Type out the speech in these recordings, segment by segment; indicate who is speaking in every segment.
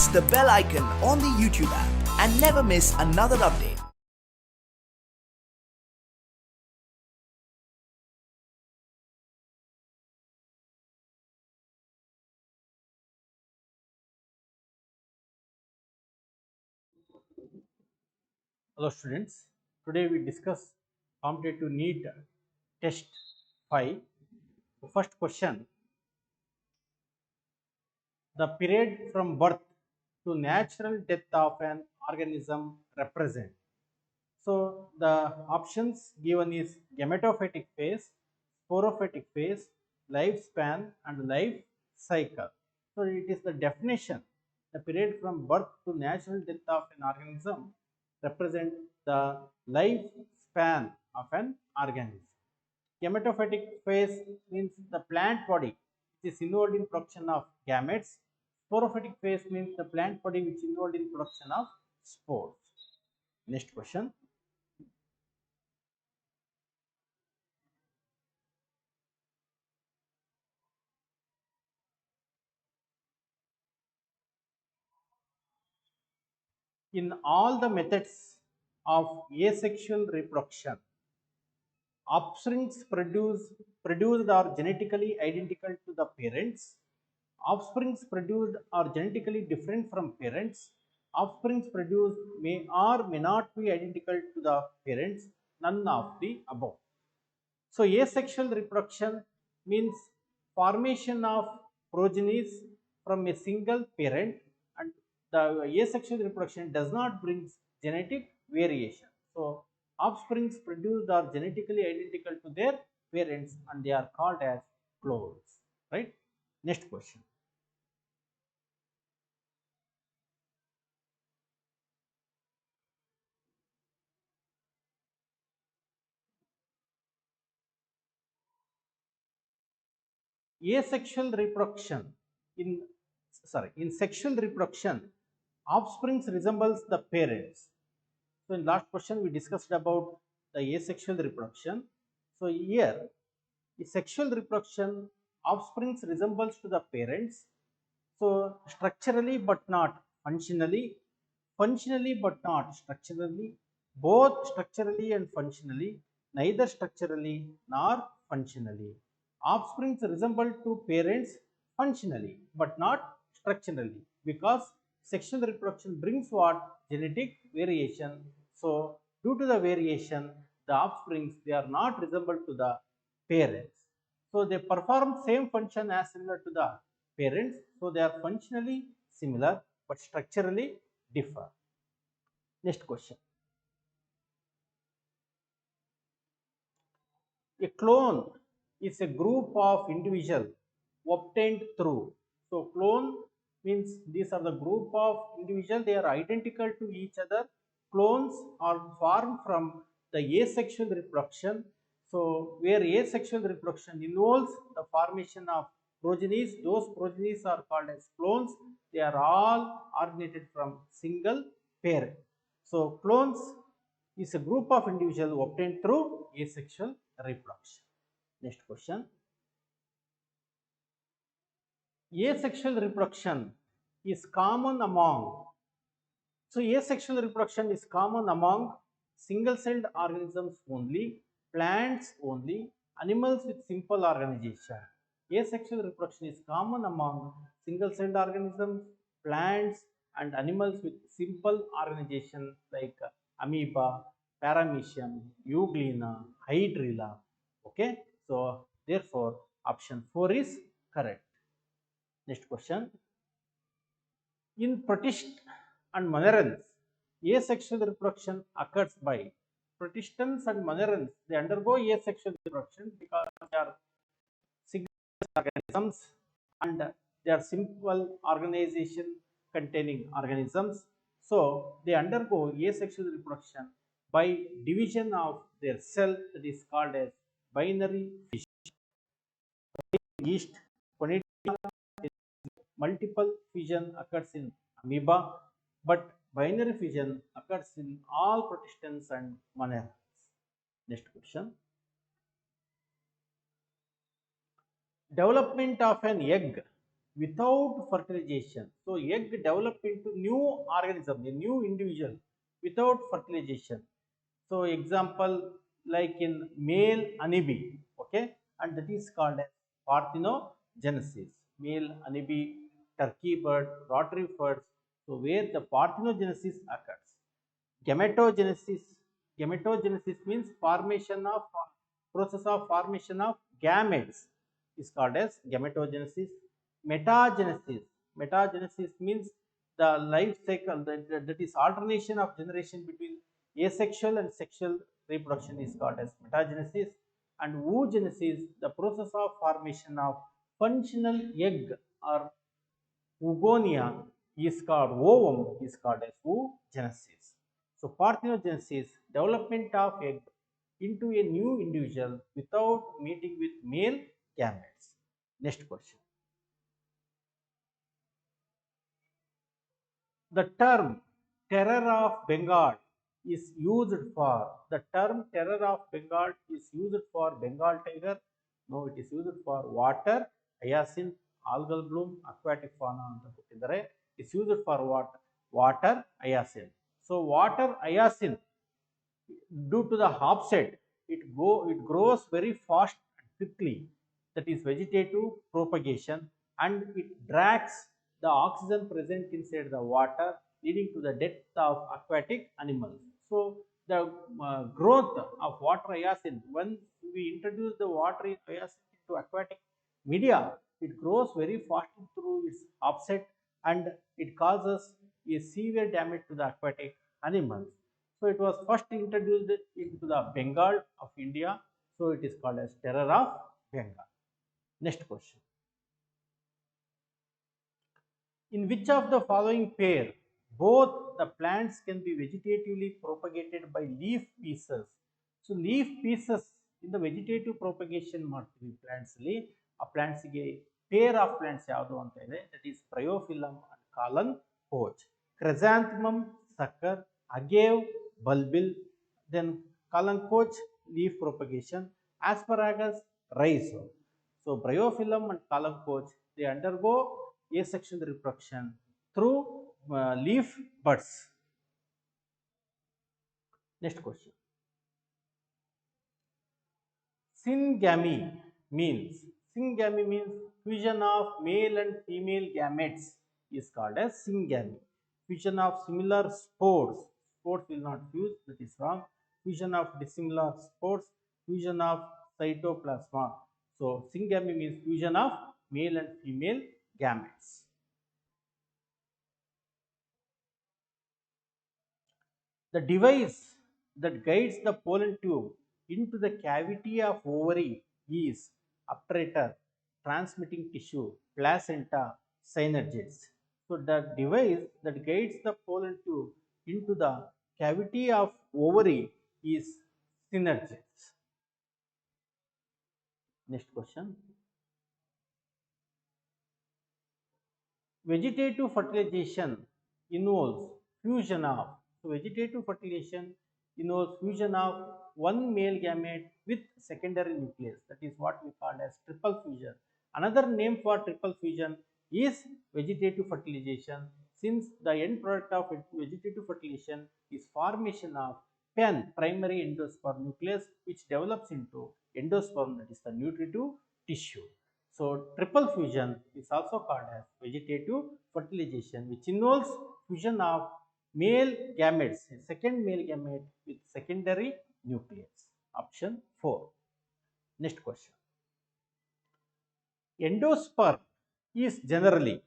Speaker 1: press the bell icon on the YouTube app and never miss another update.
Speaker 2: Hello students, today we discuss competitive NEET test 5. The first question, the period from birth to natural death of an organism represent. So the options given is gametophytic phase, sporophytic phase, lifespan and life cycle. So it is the definition, the period from birth to natural death of an organism represent the lifespan of an organism. Gametophytic phase means the plant body which is involved in production of gametes. Sporophytic phase means the plant body which is involved in production of spores. Next question. In all the methods of asexual reproduction, offsprings produced are genetically identical to the parents. Offsprings produced are genetically different from parents. Offsprings produced may or may not be identical to the parents, none of the above. So asexual reproduction means formation of progenies from a single parent, and the asexual reproduction does not bring genetic variation. So offsprings produced are genetically identical to their parents and they are called as clones. Right? Next question. Asexual reproduction in sexual reproduction, offsprings resembles the parents. So in last question we discussed about the asexual reproduction. So here the sexual reproduction, offsprings resembles to the parents. So structurally but not functionally, functionally but not structurally, both structurally and functionally, neither structurally nor functionally. Offsprings resemble to parents functionally but not structurally, because sexual reproduction brings what? Genetic variation. So due to the variation, the offsprings, they are not resemble to the parents. So they perform same function as similar to the parents. So they are functionally similar but structurally differ. Next question. A clone is a group of individuals obtained through. So clone means these are the group of individuals, they are identical to each other. Clones are formed from the asexual reproduction. So where asexual reproduction involves the formation of progenies, those progenies are called as clones. They are all originated from single parent. So clones is a group of individuals obtained through asexual reproduction. Next question. Asexual reproduction is common among, so asexual reproduction is common among single-celled organisms only, plants only, animals with simple organization. Asexual reproduction is common among single-celled organisms, plants and animals with simple organization like amoeba, paramecium, euglena, hydrilla. Okay, so therefore option 4 is correct. Next question. In protists and monerans, asexual reproduction occurs by protistans and monerans. They undergo asexual reproduction because they are single organisms and they are simple organization containing organisms. So they undergo asexual reproduction by division of their cell, that is called as binary fission. Yeast, multiple fission occurs in amoeba, but binary fission occurs in all protistans and monerans. Next question. Development of an egg without fertilization. So egg develop into new organism, a new individual without fertilization. So example like in male honeybee, okay, and that is called as parthenogenesis. Male honeybee, turkey bird, rotary birds. So where the parthenogenesis occurs. Gametogenesis. Gametogenesis means formation of process of formation of gametes is called as gametogenesis. Metagenesis. Metagenesis means the life cycle, that is alternation of generation between asexual and sexual reproduction is called as metagenesis. And oogenesis, the process of formation of functional egg or oogonia is called ovum is called as oogenesis. So parthenogenesis, development of egg into a new individual without meeting with male gametes. Next question. The term terror of Bengal is used for, the term terror of Bengal is used for Bengal tiger. No, it is used for water, hyacinth, algal bloom, aquatic fauna ಅಂತ ಕೊಟ್ಟಿದ್ದಾರೆ. It's used for what? Water, hyacinth. So water hyacinth, due to the offset, it grows very fast and quickly. That is vegetative propagation, and it drags the oxygen present inside the water, leading to the death of aquatic animals. So the growth of water hyacinth, once we introduce the water hyacinth into aquatic media, it grows very fast through its offset, and it causes a severe damage to the aquatic animals. So it was first introduced into the Bengal of India. So it is called as terror of Bengal. Next question. In which of the following pair both the plants can be vegetatively propagated by leaf pieces? So leaf pieces in the vegetative propagation ಮಾಡ್ತೀವಿ plants ಅಲ್ಲಿ. ಆ plants ಗೆ pair of plants ಯಾವುದು ಅಂತ ಇದೆ, that is Bryophyllum and Collen Coach. Chrysanthemum sucker, agave bulbil, then Collen Coach leaf propagation, asparagus rhizome. So Bryophyllum and Collen Coach, they undergo asexual reproduction through leaf buds. Next question. Syngamy means fusion of male and female gametes is called as syngamy. Fusion of similar spores will not fuse, that is wrong. Fusion of dissimilar spores, fusion of cytoplasma. So syngamy means fusion of male and female gametes. The device that guides the pollen tube into the cavity of ovary is obturator, transmitting tissue, placenta, synergids. So the device that guides the pollen tube into the cavity of ovary is synergids. Next question. Vegetative fertilization involves fusion of, so vegetative fertilization involves fusion of one male gamete with secondary nucleus. That is what we call as triple fusion. Another name for triple fusion is vegetative fertilization, since the end product of vegetative fertilization is formation of pen, primary endosperm nucleus, which develops into endosperm, that is the nutritive tissue. So triple fusion is also called as vegetative fertilization, which involves fusion of male gametes, second male gamete with secondary nucleus. Option 4. Next question. Endosperm is generally,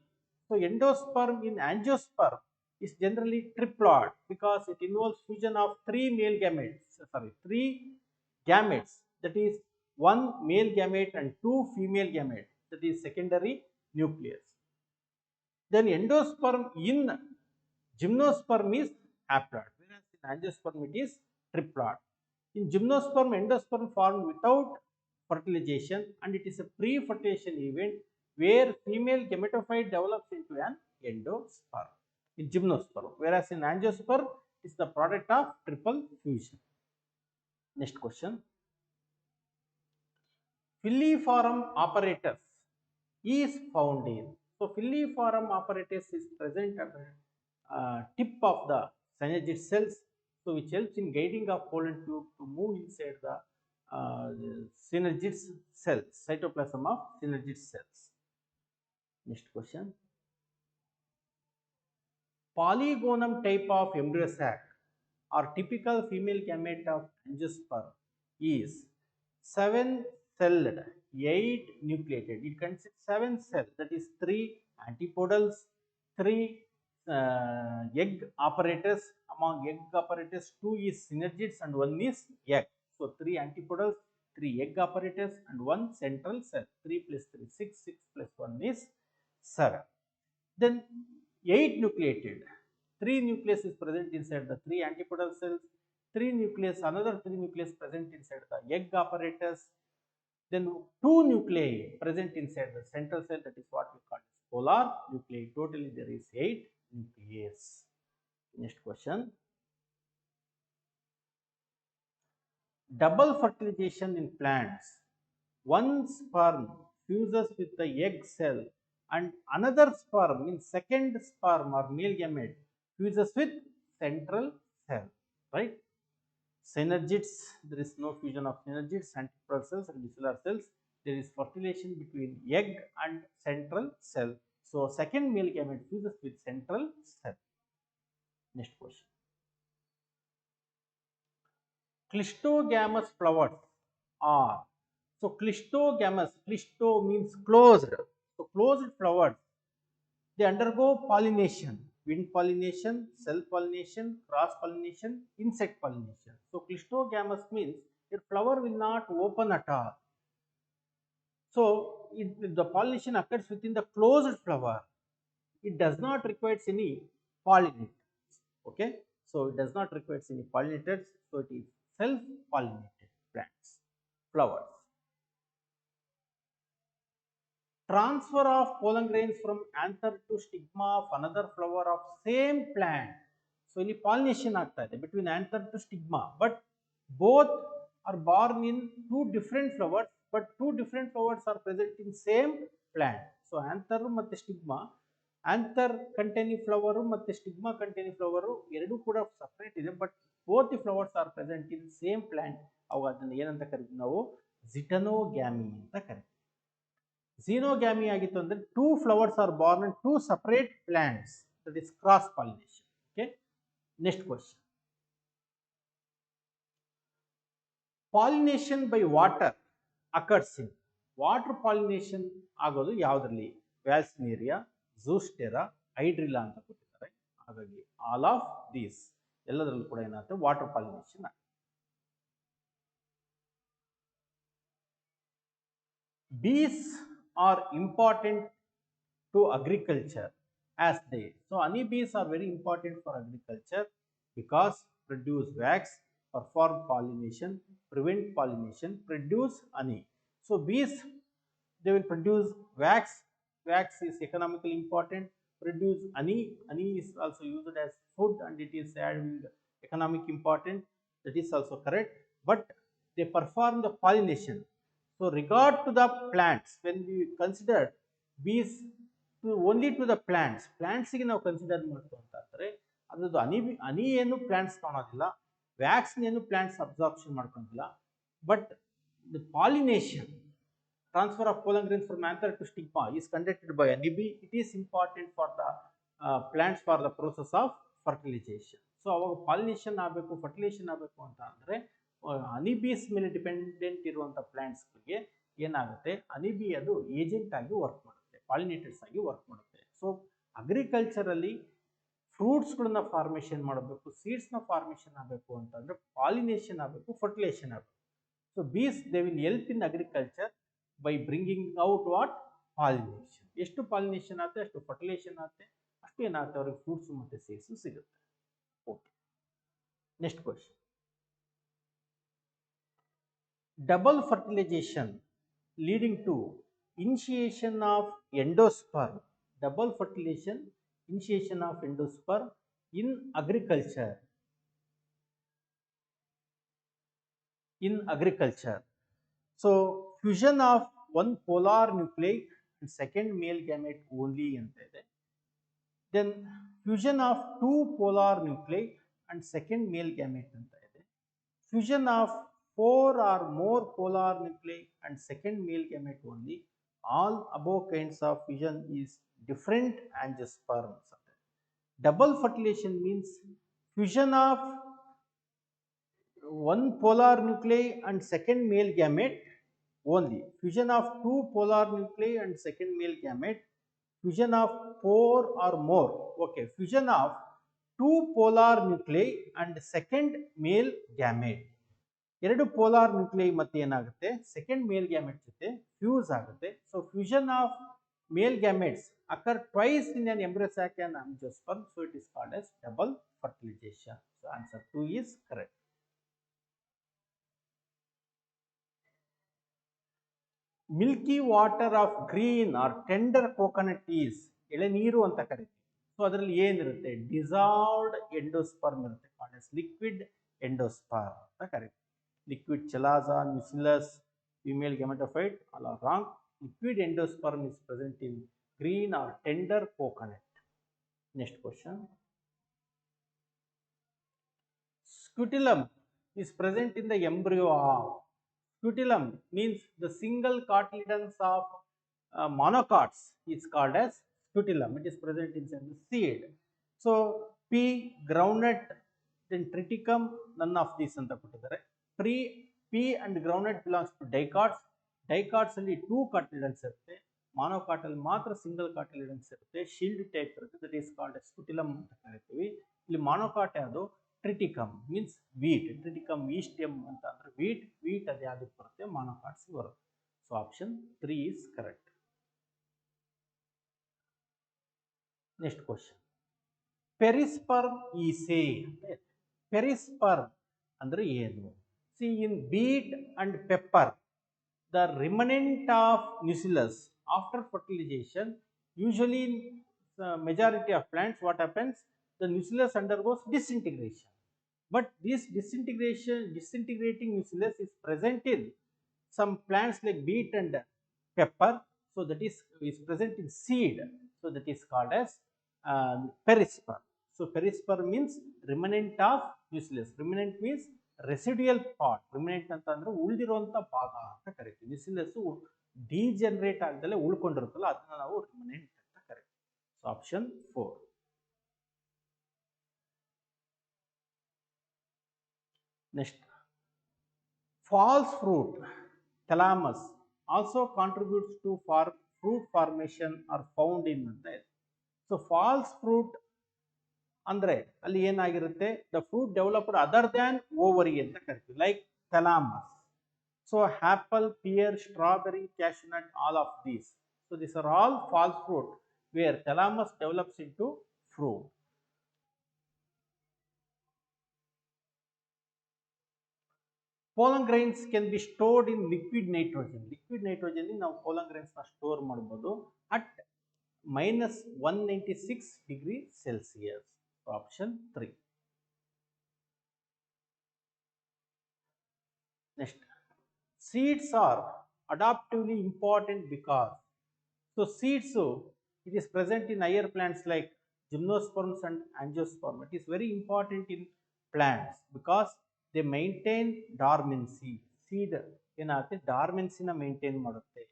Speaker 2: so endosperm in angiosperm is generally triploid because it involves fusion of three gametes, that is one male gamete and two female gametes, that is secondary nucleus. Then endosperm in gymnosperm is haploid, whereas in angiosperm it is triploid. In gymnosperm, endosperm formed without fertilization, and it is a pre-fertilization event where female gametophyte develops into an endosperm in gymnosperm, whereas in angiosperm it is the product of triple fusion. Next question. Filiform apparatus is found in, so So filiform apparatus is present at the tip of the synergid cells, so which helps in guiding of pollen tube to move inside the synergid cells, cytoplasm of synergid cells. Next question. Polygonum type of embryo sac or typical female gamete of angiosperm is 7-celled, 8 nucleated. It consists 7 cells, that is 3 antipodals, 3 egg apparatus. Among egg apparatus, 2 is synergids and 1 is egg. So 3 antipodals, 3 egg apparatus and 1 central cell. 3 plus 3 6, 6 plus 1 is 7. Then 8 nucleated. 3 nucleus is present inside the 3 antipodal cells. 3 nucleus, another 3 nucleus present inside the egg apparatus. Then 2 nuclei present inside the central cell, that is what we call polar nuclei. Totally there is 8 nucleus. Next question. Double fertilization in plants. One sperm fuses with the egg cell and another sperm, means second sperm or male gamete, fuses with central cell, right? Synergids, there is no fusion of synergids, antipodal cells and basilar cells. There is fertilization between egg and central cell. So second male gamete fuses with central cell. Next question. Clistogamous flowers are, so clistogamous, clisto means closed. So closed flowers, they undergo pollination, wind pollination, cell pollination, cross pollination, insect pollination. So clistogamous means your flower will not open at all. So the pollination occurs within the closed flower. It does not require any pollinators. Okay, so it does not require any pollinators. So it is self-pollinated plants, flowers. Transfer of pollen grains from anther to stigma of another flower of same plant. So ಇಲ್ಲಿ pollination ಆಗ್ತಾ ಇದೆ between anther to stigma, but both are born in 2 different flowers, but 2 different flowers are present in same plant. So anther ಮತ್ತೆ stigma, anther containing flower ಮತ್ತೆ stigma containing flower ಎರಡು ಕೂಡ separate ಇದೆ, but both the flowers are present in same plant. ಅವು ಅದನ್ನ ಏನಂತ ಕರಿತೀವಿ ನಾವು ಜಿಟನೋಗ್ಯಾಮಿ ಅಂತ ಕರಿತೀವಿ. Xenogamy ಆಗಿತ್ತು ಅಂದ್ರೆ 2 flowers are born in 2 separate plants, that is cross pollination. Okay, next question. Pollination by water occurs in, water pollination ಆಗೋದು ಯಾವುದರಲ್ಲಿ, ವ್ಯಾಲ್ಸ್ನೇರಿಯಾ, ಝೂಸ್ಟೆರಾ, ಹೈಡ್ರಿಲ್ಲಾ ಅಂತ ಕೊಟ್ಟಿದ್ದಾರೆ. ಹಾಗಾಗಿ ಆಲ್ ಆಫ್ ದೀಸ್ ಎಲ್ಲದರಲ್ಲೂ ಕೂಡ ಏನಾಗುತ್ತೆ water pollination. Bees are important to agriculture as they, so honeybees are very important for agriculture because produce wax, perform pollination, prevent pollination, produce honey. So bees, they will produce wax. Wax is economically important. Produce honey. Honey is also used as food and it is having economic important. That is also correct. But they perform the pollination. So regard to the plants, when we consider bees to only to the plants, plants ಗೆ ನಾವು consider ಮಾಡ್ತು ಅಂತ ಅಂದ್ರೆ ಅದ್ರದ್ದು ಹನಿ ಏನು plants ಕಾಣೋದಿಲ್ಲ, wax ಏನು plants absorption ಮಾಡ್ಕೊಂಡಿಲ್ಲ, but the pollination, transfer of pollen grains from anther to stigma is conducted by honeybee. It is important for the plants for the process of fertilization. So ಅವಾಗ pollination ಆಗಬೇಕು, fertilization ಆಗಬೇಕು ಅಂತ ಅಂದ್ರೆ ಹನಿಬೀಸ್ ಮೇಲೆ dependent ಇರುವಂಥ ಪ್ಲಾಂಟ್ಸ್ಗಳಿಗೆ ಏನಾಗುತ್ತೆ, honeybee ಅದು agent ಆಗಿ ವರ್ಕ್ ಮಾಡುತ್ತೆ, ಪಾಲಿನೇಟರ್ಸ್ ಆಗಿ ವರ್ಕ್ ಮಾಡುತ್ತೆ. ಸೊ ಅಗ್ರಿಕಲ್ಚರಲ್ಲಿ ಫ್ರೂಟ್ಸ್ಗಳನ್ನ ಫಾರ್ಮೇಷನ್ ಮಾಡಬೇಕು, ಸೀಡ್ಸ್ನ ಫಾರ್ಮೇಷನ್ ಆಗಬೇಕು ಅಂತಂದ್ರೆ ಪಾಲಿನೇಷನ್ ಆಗಬೇಕು, ಫರ್ಟಿಲೈಸೇಷನ್ ಆಗಬೇಕು. So bees they will help in agriculture by bringing out what pollination. ಎಷ್ಟು ಪಾಲಿನೇಷನ್ ಆಗುತ್ತೆ ಅಷ್ಟು ಫರ್ಟಿಲೈಸೇಷನ್ ಆಗುತ್ತೆ, ಅಷ್ಟು ಏನಾಗುತ್ತೆ ಅವ್ರಿಗೆ ಫ್ರೂಟ್ಸ್ ಮತ್ತು ಸೀಡ್ಸ್ ಸಿಗುತ್ತೆ. Okay, next question. Double fertilization leading to initiation of endosperm. Double fertilization, initiation of endosperm in agriculture. In agriculture, so fusion of one polar nuclei and second male gamete only anta ide. Then fusion of two polar nuclei and second male gamete anta ide. Fusion of four or more polar nuclei and second male gamete only. All above kinds of fusion is different angiosperms. Double fertilization means fusion of one polar nuclei and second male gamete only. Fusion of two polar nuclei and second male gamete. Fusion of four or more. Okay, fusion of two polar nuclei and second male gamete. ಎರಡು polar nuclei ಮತ್ತೆ ಏನಾಗುತ್ತೆ second ಮೇಲ್ gamete ಜೊತೆ fuse ಆಗುತ್ತೆ. So fusion of male gametes occur twice in an embryo sac and angiosperm, so it is called as double fertilization. So answer 2 is correct. Milky water of green or tender coconut is ಎಳೆನೀರು ಅಂತ ಕರೀತೀವಿ. So ಅದರಲ್ಲಿ ಏನಿರುತ್ತೆ dissolved endosperm ಇರುತ್ತೆ, called as liquid endosperm ಅಂತ ಕರೀತೀವಿ. Liquid chalaza, nucellus, female gametophyte, all are wrong. Liquid endosperm is present in green or tender coconut. Next question. Scutellum is present in the embryo of. Scutellum means the single cotyledons of monocots is called as scutellum. It is present inside the seed. So P groundnut, then triticum, none of these anta kottidare. P and groundnut belongs to dicots. Dicots ಅಲ್ಲಿ two cotyledons ಇರುತ್ತೆ, monocot ಅಲ್ಲಿ ಮಾತ್ರ single cotyledons ಇರುತ್ತೆ, shield type ಇರುತ್ತೆ, that is called as scutellum ಅಂತ ಕರೀತೀವಿ. ಇಲ್ಲಿ monocot ಯಾವುದು ಟ್ರಿಟಿಕಮ್ ಮೀನ್ಸ್ ವೀಟ್, ಟ್ರಿಟಿಕಮ್ ಈಸ್ಟಿಯಮ್ ಅಂತ ಅಂದ್ರೆ ವೀಟ್ ಅದು ಯಾವ್ದಕ್ಕೆ ಬರುತ್ತೆ ಮಾನೋಕಾಟ್ಸ್ ಬರುತ್ತೆ. So option 3 is correct. Next question, perisperm ಈಸೆ ಅಂತ ಇದೆ. ಪೆರಿಸ್ಪರ್ಮ್ ಅಂದ್ರೆ ಏನು? Seen in beet and pepper the remnant of nucellus after fertilization, usually in majority of plants what happens, the nucellus undergoes disintegration, but this disintegrating nucellus is present in some plants like beet and pepper, so that is present in seed, so that is called as perisperm. So perisperm means remnant of nucellus. Remnant means residual part. Remnant ಅಂತ ಅಂದ್ರೆ ಉಳಿದಿರುವಂತ ಭಾಗ ಅಂತ ಕರಿತೀವಿ. Nucleus degenerate ಆಗದಲ್ಲೇ ಉಳ್ಕೊಂಡಿರುತ್ತಲ್ಲ ಅದನ್ನ ನಾವು remnant ಅಂತ ಕರಿತೀವಿ. So option 4. Next, false fruit thalamus also contributes to fruit formation or found in ಅಂತ ಇದೆ. ಸೊ ಫಾಲ್ಸ್ ಫ್ರೂಟ್ ಅಂದ್ರೆ ಅಲ್ಲಿ ಏನಾಗಿರುತ್ತೆ, the fruit developed other than ovary ಅಂತ ಕರಿತೀವಿ, like thalamus. So apple, pear, strawberry, cashew nut, all of these. So these are all false fruit where thalamus develops into fruit. pollen grains can be stored in liquid nitrogen. Liquid nitrogen ನಾವು pollen grains ನ store ಮಾಡಬಹುದು at -196 degree Celsius. Option 3. Next, seeds are adaptively important because, so seeds, it is present in higher plants like gymnosperms and angiosperm. It is very important in plants because they maintain dormancy. Seed ಏನಾಗುತ್ತೆ ಡಾರ್ಮೆನ್ಸಿನ maintain ಮಾಡುತ್ತೆ.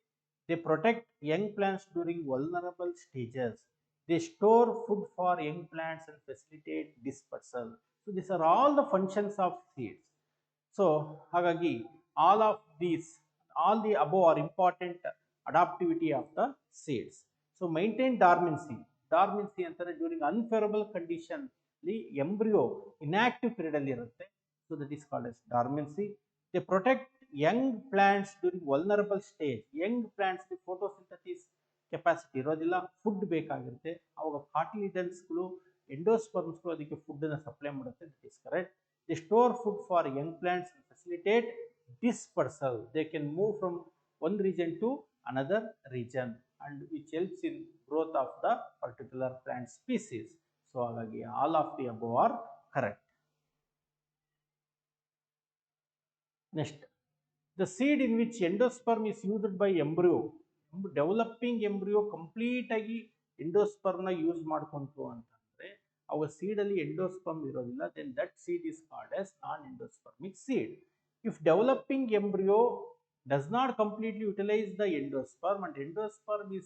Speaker 2: They protect young plants during vulnerable stages. They store food for young plants and facilitate dispersal. So these are all the functions of seeds. So ಹಾಗಾಗಿ all of these, all the above are important adaptivity of the seeds. So maintain dormancy. Dormancy ಅಂತಂದ್ರೆ during unfavorable condition ಅಲ್ಲಿ embryo inactive period ಅಲ್ಲಿ ಇರುತ್ತೆ. So that is called as dormancy. They protect young plants during vulnerable stage. Young plants ಗೆ photosynthesis capacity ಇರೋದಿಲ್ಲ, food ಬೇಕಾಗಿರುತ್ತೆ. ಅವಾಗ ಕಾಟಿಲಿಡನ್ಸ್ಗಳು, ಎಂಡೋಸ್ಪರ್ಮ್ಸ್ಗಳು ಅದಕ್ಕೆ food ಅನ್ನು ಸಪ್ಲೈ ಮಾಡುತ್ತೆ. That is correct. They store food for Young plants and facilitate dispersal. They can move from one region to another region and which helps in growth of the particular plant species. So ಹಾಗಾಗಿ all of the above are correct. Next, the seed in which endosperm is used by embryo developing embryo complete ಆಗಿ ಎಂಡೋಸ್ಪರ್ಮ್ನ use ಮಾಡ್ಕೊಂತು ಅಂತಂದ್ರೆ ಅವ ಸೀಡಲ್ಲಿ endosperm ಇರೋದಿಲ್ಲ, then that seed is called as non endospermic seed. If developing embryo does not completely utilize the endosperm and endosperm is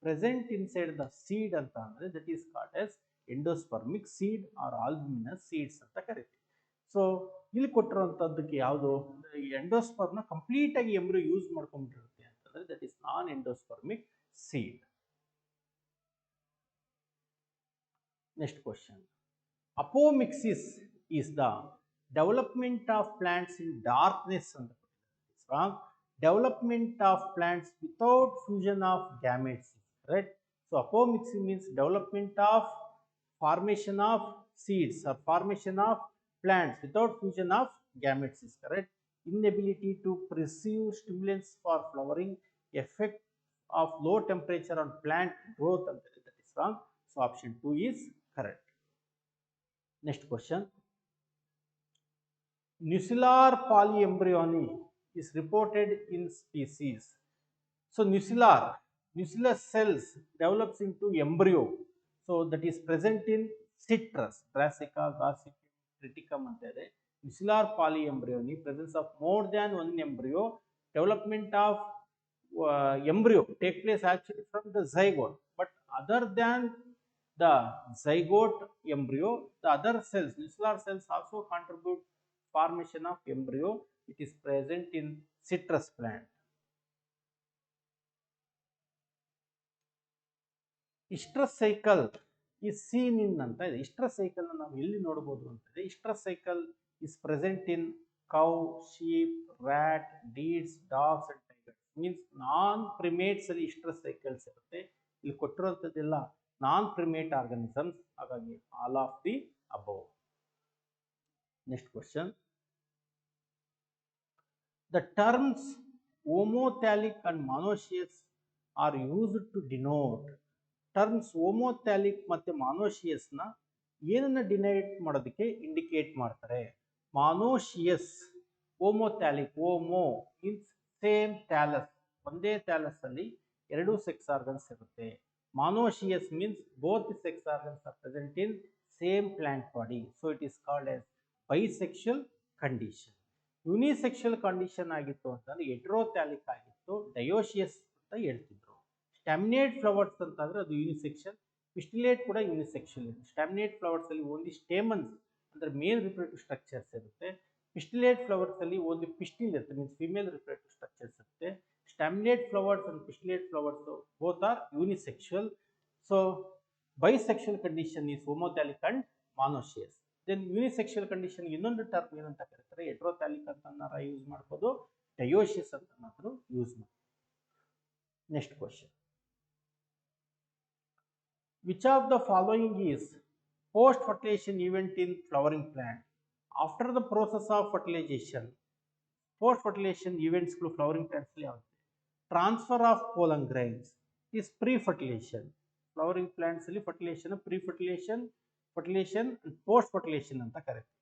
Speaker 2: present inside the seed ಅಂತ ಅಂದ್ರೆ that is called as endospermic seed or albuminous seeds ಅಂತ ಕರಿತೀವಿ. So ಇಲ್ಲಿ ಕೊಟ್ಟಿರುವಂತದ್ದಕ್ಕೆ ಯಾವುದು ಎಂಡೋಸ್ಪರ್ಮ್ನ complete ಆಗಿ embryo use ಮಾಡ್ಕೊಂಡಿರುತ್ತೆ ಅಂತಂದ್ರೆ that is non endospermic seed. Next question, apomixis is the development of plants in darkness ಅಂತ ಕೊಟ್ಟಿದ್ದಾರೆ. Development of plants without fusion of gametes, right? So apomixy means development of formation of seeds or formation of plants without fusion of gametes is correct. Inability to perceive stimulants for flowering, effect of low temperature on plant growth, that is wrong. So option 2 is correct. Next question, nuclear polyembryony is reported in species. So nucleus cells develops into embryo. So that is present in citrus, Brassica, Gossypium, Triticum antare. Nuclear polyembryony, presence of more than one embryo. Development of embryo take place actually from the zygote, but other than the zygote embryo, the other cells, nuclear cells also contribute formation of embryo. It is present in citrus plant. Estrus cycle is seen in anta ಇದೆ. Estrus cycle ನಾವು ಎಲ್ಲಿ ನೋಡಬಹುದು ಅಂತಂದ್ರೆ estrus cycle is present in cow, sheep, rat, deers, dogs and tigers. Means non primates ಅಲ್ಲಿ estrus cycles ಇರುತ್ತೆ. ಇಲ್ಲಿ ಕೊಟ್ಟಿರುವಂತದ್ದೆಲ್ಲ ನಾನ್ primate organisms, ಹಾಗಾಗಿ all of the above. Next question, the terms homothallic and monoecious are used to denote. Terms homothallic ಮತ್ತೆ monoecious ನ ಏನನ್ನ ಡಿನೈಟ್ ಮಾಡೋದಕ್ಕೆ indicate ಮಾಡ್ತಾರೆ. monoecious, homothallic, homo means same thallus, ಒಂದೇ ಥ್ಯಾಲಸ್ ಅಲ್ಲಿ ಎರಡು ಸೆಕ್ಸ್ ಆರ್ಗನ್ಸ್ ಇರುತ್ತೆ. monoecious means both the sex organs are present in same plant body, so it is called as bisexual condition. Unisexual condition ಆಗಿತ್ತು ಅಂತಂದ್ರೆ ಹೆಟ್ರೋಥ್ಯಾಲಿಕ್ ಆಗಿತ್ತು, dioecious ಅಂತ ಹೇಳ್ತಿದ್ರು. ಸ್ಟಾಮಿನೇಟ್ flowers ಅಂತಂದ್ರೆ ಅದು ಯೂನಿಸೆಕ್ಷಲ್, ಪಿಸ್ಟಿಲೇಟ್ ಕೂಡ ಯೂನಿಸೆಕ್ಷಲ್ ಇದೆ. ಸ್ಟಾಮಿನೇಟ್ ಫ್ಲವರ್ಸ್ ಅಲ್ಲಿ ಓನ್ಲಿ ಸ್ಟೇಮನ್ಸ್ ಅಂದ್ರೆ ಮೇಲ್ ರಿಪ್ರೊಡಕ್ಟಿವ್ ಸ್ಟ್ರಕ್ಚರ್ಸ್ ಇರುತ್ತೆ. ಪಿಸ್ಟಿಲೇಟ್ ಫ್ಲವರ್ಸ್ ಅಲ್ಲಿ ಓನ್ಲಿ ಪಿಸ್ಟಿಲ್ ಇರುತ್ತೆ, ಮೀನ್ಸ್ ಫಿಮೇಲ್ ರಿಪ್ರೊಡಕ್ಟಿವ್ ಸ್ಟ್ರಕ್ಚರ್ಸ್ ಇರುತ್ತೆ. Staminate flowers and pistillate flowers both are unisexual. So bisexual condition is homothallic and monoecious. Then unisexual condition ಇನ್ನೊಂದು term ಏನಂತ ಕರೀತಾರೆ, ಹೆಟ್ರೋಥ್ಯಾಲಿಕ್ ಅಂತ use ಮಾಡ್ಬೋದು, dioecious ಅಂತ ಯೂಸ್ ಮಾಡ್ಬೋದು. Next question, which of the following is post fertilization event in flowering plant? After the process of fertilization, post fertilization events ಗಳು flowering plants ಅಲ್ಲಿ ಆಗುತ್ತೆ. Transfer of pollen grains is pre fertilization. Flowering plants ಅಲ್ಲಿ fertilization, pre fertilization, fertilization and post fertilization ಅಂತ ಕರೀತಾರೆ.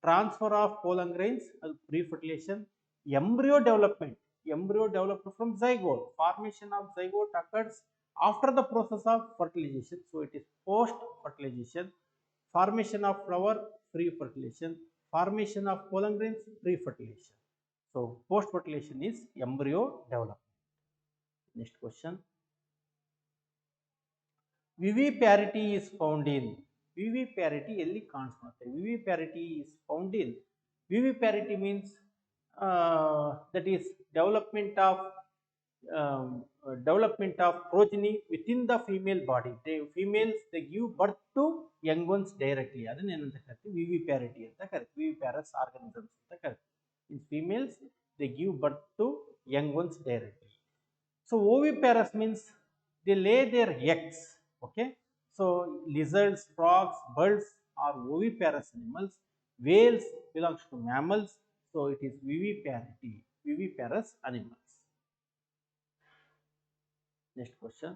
Speaker 2: Transfer of pollen grains ಅದು pre fertilization. Embryo development from zygote, formation of zygote occurs after the process of fertilization, so it is post fertilization. Formation of flower, pre fertilization. Formation of pollen grains, pre fertilization. So post fertilization is embryo development. Next question, viviparity is found in. Viviparity ಎಲ್ಲಿ ಕಾಣಿಸುತ್ತೆ? Viviparity is found in, viviparity means that is development of progeny within the female body. Females they give birth to young ones directly. ಅದನ್ನ ಏನಂತ ಕರಿತೀವಿ? ವಿವಿಪ್ಯಾರಿಟಿ ಅಂತ ಕರಿತೀವಿ. ವಿವಿಪ್ಯಾರಸ್ organisms ಅಂತ ಕರಿತೀವಿ. In females they give birth to young ones directly. So oviparous means they lay their eggs. Okay, so lizards, frogs, birds are oviparous animals. Whales belongs to mammals, so it is viviparity, viviparous animals. Next question,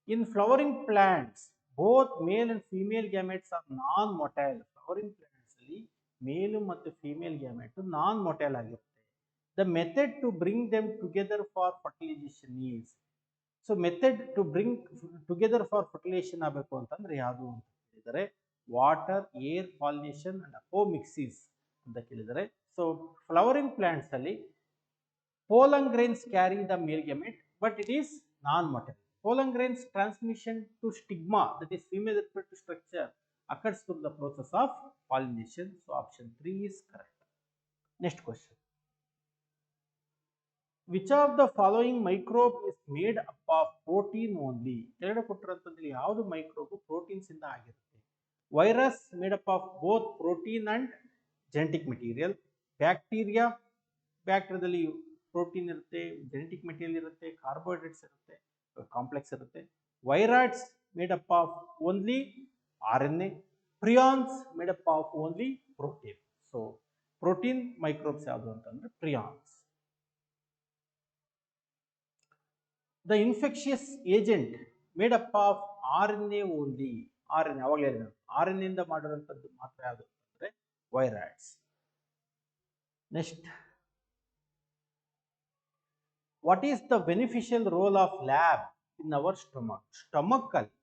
Speaker 2: in flowering plants both male and female gametes are non-motile. Flowering plants ಅಲ್ಲಿ ಮೇಲ್ ಮತ್ತು female gamete ನಾನ್ motile ಆಗಿರುತ್ತೆ. The method to bring them together for fertilization is, so method to bring together for fertilization ಆಗಬೇಕು ಅಂತಂದ್ರೆ ಯಾವುದು ಅಂತ ಹೇಳಿದರೆ water, air, pollination and apomixis ಅಂತ ಕೇಳಿದರೆ. ಸೊ ಫ್ಲವರಿಂಗ್ ಪ್ಲಾಂಟ್ಸ್ ಅಲ್ಲಿ pollen grains carry the male gamete, but it is non-motor. Pollen grains transmission to stigma, that is female reproductive structure, occurs through the process of pollination. So option 3 is correct. Next question. Which of the following microbe is made up of protein only? ಕೆಳಗಡೆ ಕೊಟ್ಟಿರುವಂತದ್ದು ಯಾವುದು microbe proteins ಇಂದ ಆಗಿರುತ್ತೆ? Virus made up of both protein and genetic material. Bacteria, ಬ್ಯಾಕ್ಟೀರಿಯಾದಲ್ಲಿ protein ಇರುತ್ತೆ, genetic material ಇರುತ್ತೆ, carbohydrates ಇರುತ್ತೆ, complex ಇರುತ್ತೆ. Viroids made up of only RNA. Prions made up of only protein. So protein microbes ಯಾವುದು ಅಂತಂದ್ರೆ ಪ್ರಿಯಾನ್ಸ್. The infectious agent made up of RNA only. RNA ಅವಾಗಲೇ RNA ಇಂದ ಮಾಡಿರುವಂತದ್ದು ಮಾತ್ರ ಯಾವುದು ಅಂತಂದ್ರೆ viroids. Next, what is the beneficial role of lab in our stomach? Stomach ಅಲ್ಲಿ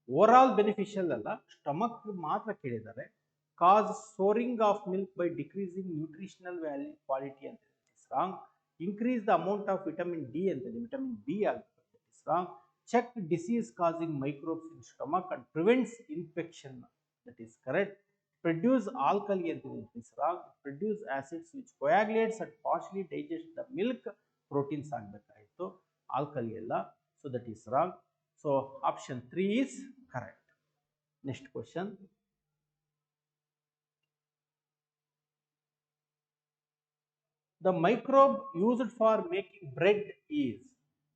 Speaker 2: over beneficial ಅಲ್ಲ, ಸ್ಟಮಕ್ ಮಾತ್ರ ಕೇಳಿದ್ದಾರೆ. ಕಾಸ್ soaring of milk by decreasing nutritional value quality ಅಂತ wrong. Increase the amount of vitamin D ಅಂತ vitamin B ಆಗುತ್ತೆ, wrong. Check disease causing microbes in stomach and prevents infection, that is correct. Produce alkali ಅಂತ wrong. Produce acids which ಕೊಯಾಗ್ಲೇಟ್ಸ್ and partially digest the milk. Proteins ಆಗಬೇಕಾಯಿತು, alkali ಎಲ್ಲ. So that is wrong. So option 3 is correct. Next question. The microbe used for making bread is,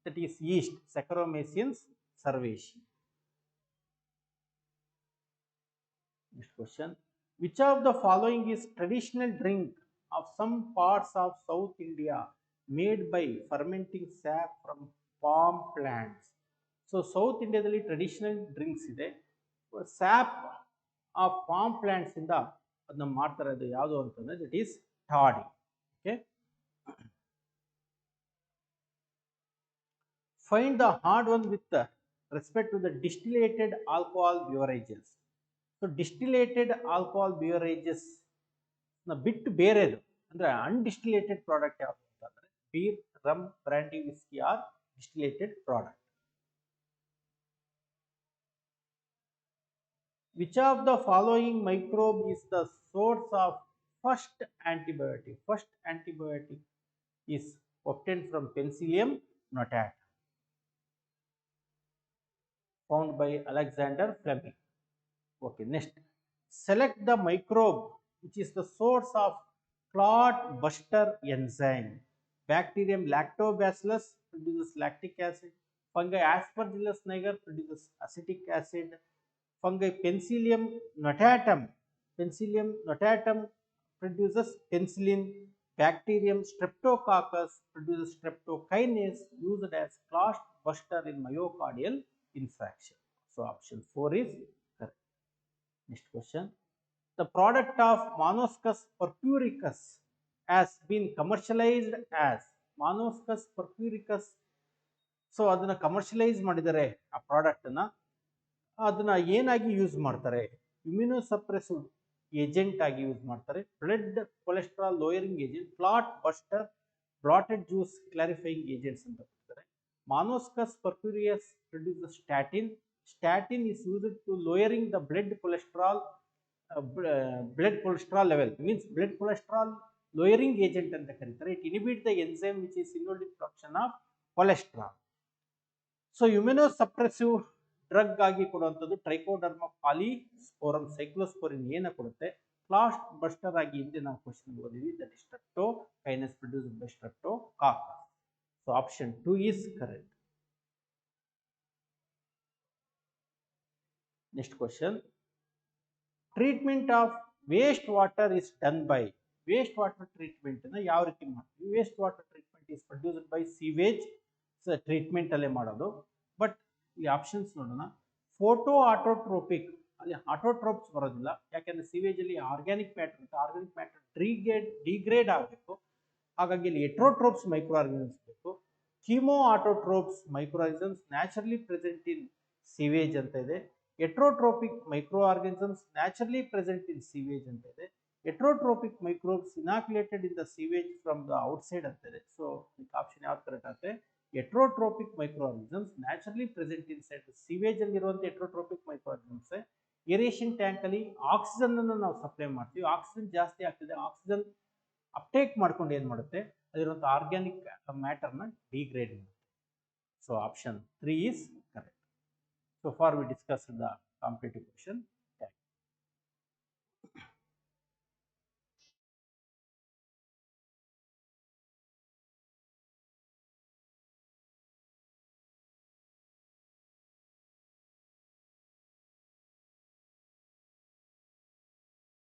Speaker 2: that is yeast, Saccharomyces cerevisiae. Next question. Which of the following is traditional drink of some parts of South India made by fermenting sap from palm plants? So South India dalli traditional drinks ide, sap of palm plants inda adna ಮಾಡ್ತಾರೆ. ಅದು ಯಾವುದು ಅಂತಂದ್ರೆ that is toddy. Okay. Find the hard one with respect to the distillated alcohol beverages. So distillated alcohol beverages ನ ಬಿಟ್ಟು ಬೇರೆದು ಅಂದ್ರೆ ಅನ್ಡಿಸ್ಟಿಲೇಟೆಡ್ product ಯಾವುದು ಅಂತಂದ್ರೆ beer, rum, brandy, whisky are distillated product. Which of the following microbe is the source of first antibiotic? First antibiotic is obtained from Penicillium notatum, found by Alexander Fleming. Okay, next. Select the microbe which is the source of clot buster enzyme. Bacterium Lactobacillus produces lactic acid. Fungi Aspergillus niger produces acetic acid. Fungi Penicillium notatum produces penicillin. Bacterium Streptococcus produces streptokinase used as clot buster in myocardial infarction. So option 4 is correct. Next question. The product of Monoscus purpuricus has been commercialized as Monoscus purpuricus. So ಅದನ್ನ commercialise ಮಾಡಿದರೆ ಆ product ಅನ್ನ, ಅದನ್ನ ಏನಾಗಿ use ಮಾಡ್ತಾರೆ? Immunosuppressive agent ಆಗಿ use ಮಾಡ್ತಾರೆ. Blood cholesterol lowering agent, clot buster, bottled juice clarifying agents ಅಂತ ಕೊಡ್ತಾರೆ. Monoscus purpureus produces statin. Statin is used to lowering the blood cholesterol level, means blood cholesterol lowering agent anta karitare. It inhibits the enzyme which is involved in production of cholesterol. So immunosuppressive drug agi ಕೊಡುವಂತದ್ದು Trichoderma polysporum cyclosporin ಏನ ಕೊಡುತ್ತೆ? Clot buster ಆಗಿ ಹಿಂದೆ ನಾವು question ಓದಿದ್ವಿ, that is streptokinase produced by Streptococcus. So option 2 is correct. Next question. Treatment of wastewater is done by, wastewater treatment na yav riti ಮಾಡ್ತೀವಿ? Wastewater treatment is produced by sewage treatment ಅಲ್ಲೇ ಮಾಡೋದು. But ಈ options ನೋಡೋಣ. Photo ಆಟೋಟ್ರೋಪಿಕ್, ಅಲ್ಲಿ autotrophs ಬರೋದಿಲ್ಲ, ಯಾಕೆಂದ್ರೆ sewage ಅಲ್ಲಿ organic matter degrade ಆಗಬೇಕು. ಹಾಗಾಗಿ ಇಲ್ಲಿ ಹೆಟ್ರೋಟ್ರೋಪ್ಸ್ ಮೈಕ್ರೋ ಆರ್ಗಾನಿಸಮ್ಸ್ ಬೇಕು. Chemoautotrophs microorganisms naturally present in sewage ಅಂತ ಇದೆ. Heterotrophic microorganisms naturally present in sewage ಅಂತ ಇದೆ. Heterotrophic microbes inoculated in the sewage from the outside ಅಂತ ಇದೆ. ಸೊ ಆಪ್ಷನ್ ಯಾವ್ದು ಕರೆಕ್ಟ್ ಆಗುತ್ತೆ? ಹೆಟ್ರೋಟ್ರೋಪಿಕ್ ಮೈಕ್ರೋಆರ್ಗನಿಸಮ್ಸ್ ನ್ಯಾಚುರಲಿ ಪ್ರೆಸೆಂಟ್ ಇನ್ಸೈಡ್ ಸಿವೇಜ್ ಅಲ್ಲಿರುವಂಥ ಹೆಟ್ರೋಟ್ರೋಪಿಕ್ ಮೈಕ್ರೋಆರ್ಗನಿಸಮ್ಸ್ ಏರೇಷನ್ ಟ್ಯಾಂಕ್ ಅಲ್ಲಿ ಆಕ್ಸಿಜನ್ ಅನ್ನು ನಾವು ಸಪ್ಲೈ ಮಾಡ್ತೀವಿ. ಆಕ್ಸಿಜನ್ ಜಾಸ್ತಿ ಆಗ್ತಿದೆ, ಆಕ್ಸಿಜನ್ ಅಪ್ಟೇಕ್ ಮಾಡ್ಕೊಂಡು ಏನು ಮಾಡುತ್ತೆ, ಅಲ್ಲಿರುವಂಥ ಆರ್ಗ್ಯಾನಿಕ್ ಮ್ಯಾಟರ್ನ ಡಿಗ್ರೇಡ್ ಮಾಡುತ್ತೆ. So option 3 is correct. So far we discussed the competitive question.